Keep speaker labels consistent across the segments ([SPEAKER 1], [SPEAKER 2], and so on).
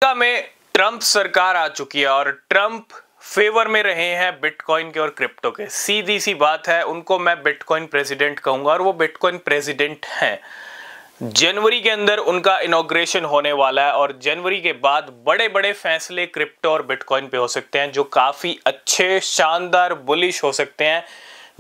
[SPEAKER 1] America में Trump सरकार आ चुकी है और ट्रंप फेवर में रहे हैं बिटकॉइन के और क्रिप्टो के। सीधी सी बात है, उनको मैं बिटकॉइन प्रेसिडेंट कहूंगा और वो बिटकॉइन प्रेसिडेंट हैं। जनवरी के अंदर उनका इनॉग्रेशन होने वाला है और जनवरी के बाद बड़े बड़े फैसले क्रिप्टो और बिटकॉइन पे हो सकते हैं जो काफी अच्छे, शानदार, बुलिश हो सकते हैं,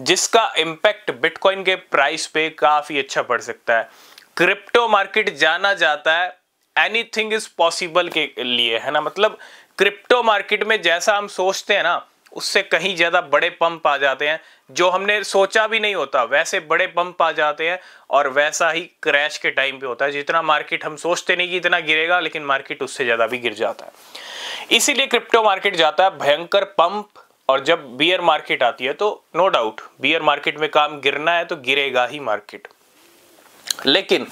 [SPEAKER 1] जिसका इम्पैक्ट बिटकॉइन के प्राइस पे काफी अच्छा पड़ सकता है। क्रिप्टो मार्केट जाना जाता है एनीथिंग इज पॉसिबल के लिए, है ना। मतलब क्रिप्टो मार्केट में जैसा हम सोचते हैं ना, उससे कहीं ज्यादा बड़े पंप आ जाते हैं। जो हमने सोचा भी नहीं होता वैसे बड़े पंप आ जाते हैं और वैसा ही क्रैश के टाइम पे होता है। जितना मार्केट हम सोचते नहीं कि इतना गिरेगा, लेकिन मार्केट उससे ज्यादा भी गिर जाता है। इसीलिए क्रिप्टो मार्केट जाता है भयंकर पंप। और जब बियर मार्केट आती है तो नो डाउट बियर मार्केट में काम गिरना है तो गिरेगा ही मार्केट। लेकिन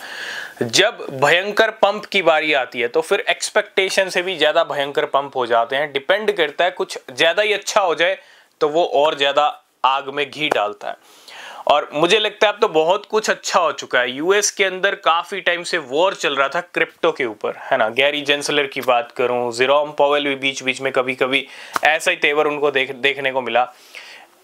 [SPEAKER 1] जब भयंकर पंप की बारी आती है तो फिर एक्सपेक्टेशन से भी ज्यादा भयंकर पंप हो जाते हैं। डिपेंड करता है, कुछ ज्यादा ही अच्छा हो जाए तो वो और ज्यादा आग में घी डालता है। और मुझे लगता है अब तो बहुत कुछ अच्छा हो चुका है। यूएस के अंदर काफी टाइम से वॉर चल रहा था क्रिप्टो के ऊपर, है ना। गैरी जेंसलर की बात करूं, जेरोम पॉवेल भी बीच बीच में कभी कभी ऐसा ही तेवर उनको देखने को मिला।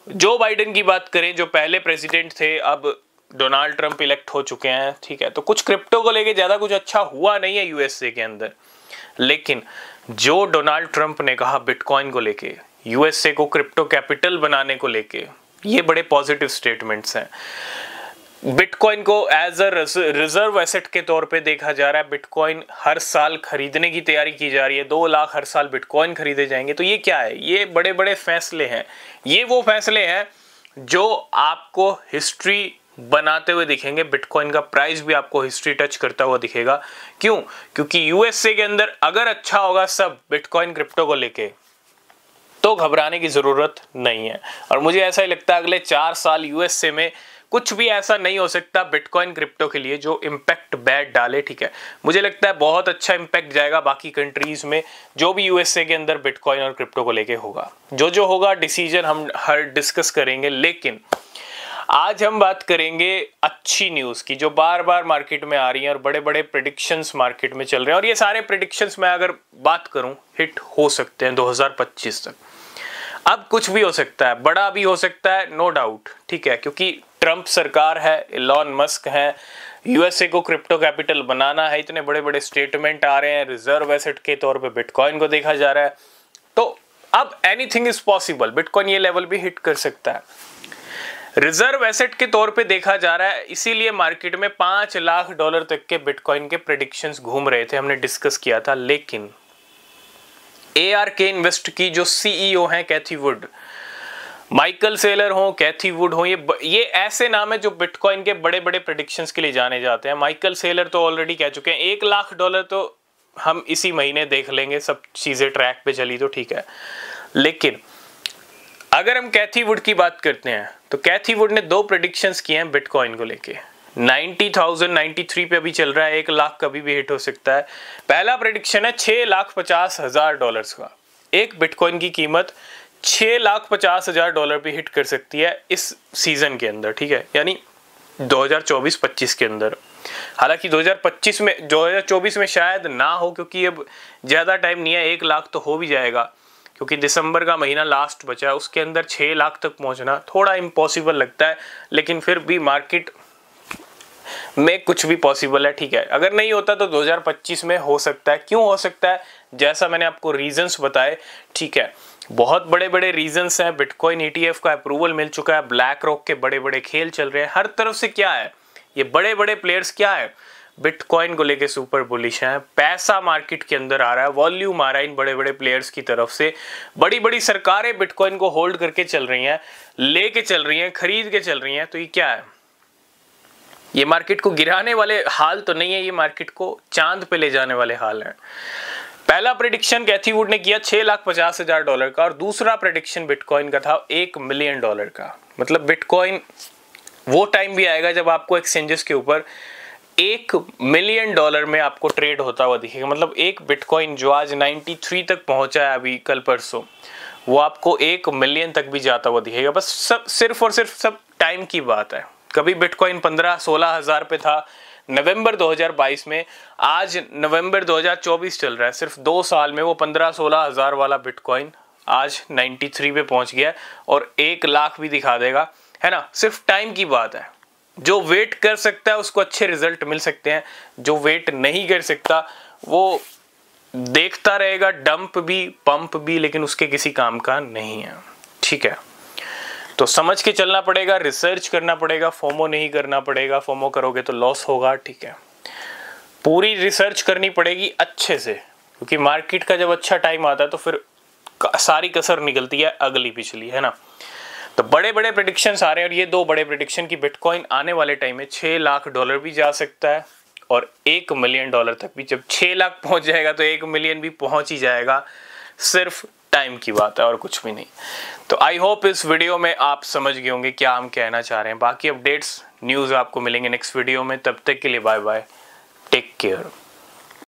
[SPEAKER 1] जो बाइडेन की बात करें, जो पहले प्रेसिडेंट थे, अब डोनाल्ड ट्रंप इलेक्ट हो चुके हैं, ठीक है। तो कुछ क्रिप्टो को लेके ज्यादा कुछ अच्छा हुआ नहीं है यूएसए के अंदर। लेकिन जो डोनाल्ड ट्रंप ने कहा बिटकॉइन को लेके, यूएसए को क्रिप्टो कैपिटल बनाने को लेके, ये बड़े पॉजिटिव स्टेटमेंट्स हैं। बिटकॉइन को एज अ रिजर्व एसेट के तौर पे देखा जा रहा है। बिटकॉइन हर साल खरीदने की तैयारी की जा रही है। 2 लाख हर साल बिटकॉइन खरीदे जाएंगे। तो ये क्या है? ये बड़े बड़े फैसले हैं। ये वो फैसले हैं जो आपको हिस्ट्री बनाते हुए दिखेंगे। बिटकॉइन का प्राइस भी आपको हिस्ट्री टच करता हुआ दिखेगा। क्यों? क्योंकि यूएसए के अंदर अगर अच्छा होगा सब बिटकॉइन क्रिप्टो को लेके, तो घबराने की जरूरत नहीं है। और मुझे ऐसा ही लगता है अगले 4 साल यूएसए में कुछ भी ऐसा नहीं हो सकता बिटकॉइन क्रिप्टो के लिए जो इम्पैक्ट बैड डाले, ठीक है। मुझे लगता है बहुत अच्छा इम्पैक्ट जाएगा बाकी कंट्रीज में, जो भी यूएसए के अंदर बिटकॉइन और क्रिप्टो को लेके होगा। जो होगा डिसीजन हम हर डिस्कस करेंगे। लेकिन आज हम बात करेंगे अच्छी न्यूज की, जो बार बार मार्केट में आ रही हैं और बड़े बड़े प्रेडिक्शंस मार्केट में चल रहे हैं। और ये सारे प्रेडिक्शंस में अगर बात करूं हिट हो सकते हैं 2025 तक। अब कुछ भी हो सकता है, बड़ा भी हो सकता है, नो डाउट, ठीक है। क्योंकि ट्रंप सरकार है, इलॉन मस्क है, यूएसए को क्रिप्टो कैपिटल बनाना है, इतने बड़े बड़े स्टेटमेंट आ रहे हैं, रिजर्व एसेट के तौर पे बिटकॉइन को देखा जा रहा है। तो अब एनीथिंग इज पॉसिबल, बिटकॉइन ये लेवल भी हिट कर सकता है। रिजर्व एसेट के तौर पे देखा जा रहा है, इसीलिए मार्केट में $5 लाख तक के बिटकॉइन के प्रेडिक्शंस घूम रहे थे, हमने डिस्कस किया था। लेकिन ARK इन्वेस्ट की जो CEO हैं कैथी वुड, माइकल सेलर हो, कैथी वुड हो, ये ऐसे नाम है जो बिटकॉइन के बड़े बड़े प्रेडिक्शंस के लिए जाने जाते हैं। माइकल सेलर तो ऑलरेडी कह चुके हैं $1 लाख तो हम इसी महीने देख लेंगे, सब चीजें ट्रैक पे चली तो ठीक है। लेकिन अगर हम कैथी वुड की बात करते हैं तो कैथी वुड ने 2 प्रेडिक्शंस किए हैं बिटकॉइन को लेके। 90,093 पे अभी चल रहा है, 1 लाख कभी भी हिट हो सकता है। पहला प्रेडिक्शन है $6,50,000 का। एक बिटकॉइन की कीमत $6,50,000 भी हिट कर सकती है इस सीजन के अंदर, ठीक है, यानी 2024-25 के अंदर। हालांकि 2024 में शायद ना हो, क्योंकि अब ज्यादा टाइम नहीं है, 1 लाख तो हो भी जाएगा, क्योंकि दिसंबर का महीना लास्ट बचा है, उसके अंदर 6 लाख तक पहुंचना थोड़ा इम्पॉसिबल लगता है। लेकिन फिर भी मार्केट में कुछ भी पॉसिबल है, ठीक है। अगर नहीं होता तो 2025 में हो सकता है। क्यों हो सकता है? जैसा मैंने आपको रीजंस बताए, ठीक है, बहुत बड़े बड़े रीजंस हैं। बिटकॉइन ETF का अप्रूवल मिल चुका है, ब्लैक रॉक के बड़े बड़े खेल चल रहे हैं, हर तरफ से क्या है, ये बड़े बड़े प्लेयर्स क्या है, बिटकॉइन को लेके सुपर बुलिश हैं। पैसा मार्केट के अंदर आ रहा है, वॉल्यूम आ रहा है इन बड़े बड़े प्लेयर्स की तरफ से। बड़ी बड़ी सरकारें बिटकॉइन को होल्ड करके चल रही हैं, लेके चल रही हैं, खरीद के चल रही हैं। तो ये क्या है? ये मार्केट को गिराने वाले हाल तो नहीं है, ये मार्केट को चांद पे ले जाने वाले हाल हैं। पहला प्रेडिक्शन कैथी वुड ने किया $6,50,000 का, और दूसरा प्रेडिक्शन बिटकॉइन का था $1 मिलियन का। मतलब बिटकॉइन वो टाइम भी आएगा जब आपको एक्सचेंजेस के ऊपर $1 मिलियन में आपको ट्रेड होता हुआ दिखेगा। मतलब एक बिटकॉइन जो आज 93 तक पहुंचा है अभी कल परसों, वो आपको 1 मिलियन तक भी जाता हुआ दिखेगा। बस सिर्फ और सिर्फ सब टाइम की बात है। कभी बिटकॉइन 15-16 हज़ार पे था, नवंबर 2022 में, आज नवंबर 2024 चल रहा है, सिर्फ 2 साल में वो 15-16 हज़ार वाला बिटकॉइन आज 93 पे पहुंच गया और 1 लाख भी दिखा देगा, है ना। सिर्फ टाइम की बात है। जो वेट कर सकता है उसको अच्छे रिजल्ट मिल सकते हैं, जो वेट नहीं कर सकता वो देखता रहेगा डंप भी पंप भी, लेकिन उसके किसी काम का नहीं है। ठीक है, तो समझ के चलना पड़ेगा, रिसर्च करना पड़ेगा, फोमो नहीं करना पड़ेगा। फोमो करोगे तो लॉस होगा। ठीक है, पूरी रिसर्च करनी पड़ेगी अच्छे से, क्योंकि मार्केट का जब अच्छा टाइम आता है तो फिर सारी कसर निकलती है अगली पिछली, है ना। तो बड़े बड़े प्रेडिक्शंस आ रहे हैं और ये 2 बड़े प्रेडिक्शन की बिटकॉइन आने वाले टाइम में $6 लाख भी जा सकता है और $1 मिलियन तक भी। जब 6 लाख पहुंच जाएगा तो 1 मिलियन भी पहुंच ही जाएगा। सिर्फ टाइम की बात है और कुछ भी नहीं। तो आई होप इस वीडियो में आप समझ गए होंगे क्या हम कहना चाह रहे हैं। बाकी अपडेट्स न्यूज़ आपको मिलेंगे नेक्स्ट वीडियो में। तब तक के लिए बाय बाय, टेक केयर।